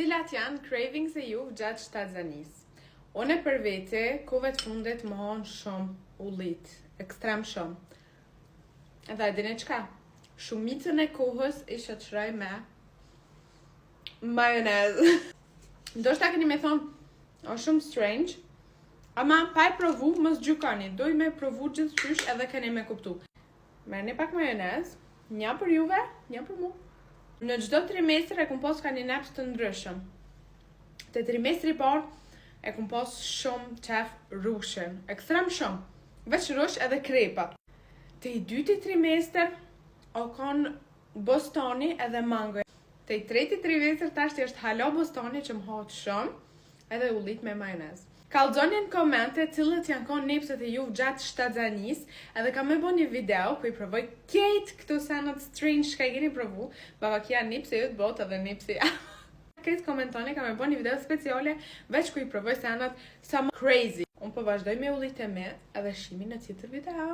Cilat janë cravings e juve gjatë shtatzanisë? Unë për vete, kohëve të fundit më hanë shumë ullit, ekstrem shumë. Edhe e dini çka? Shumicën e kohës isha të shëroj me majonezë. Ndoshta keni me thonë, o shumë strange, ama pa e provu, mos gjykoni, doj me provu gjithçysh edhe keni me kuptu. Merrni pak majonezë, një për juve, një për mu. Në çdo trimestër e kum pas kandidatë të ndryshëm. Te trimestri i parë e kum pas shumë qef rushën, ekstrem shumë. Veç rush edhe krepa. Te i dyti trimestër o kon bostani edhe mango. Te i treti trimestër tash është hala bostani që më hat shumë edhe ullit me majonezë. Kallxoni në komente cilët janë konë nipset e juve gjatë shtatzanisë edhe kam me bo një video ku i provoj kejt këto sanat strange ka i keni provu, bavakia nipse ju të bot edhe nipse ja. Këtë komentoni kam me bo një video speciale veç ku i provoj sanat sa më crazy. Unë po vazhdoj me ullit e me edhe shimi në tjetër video.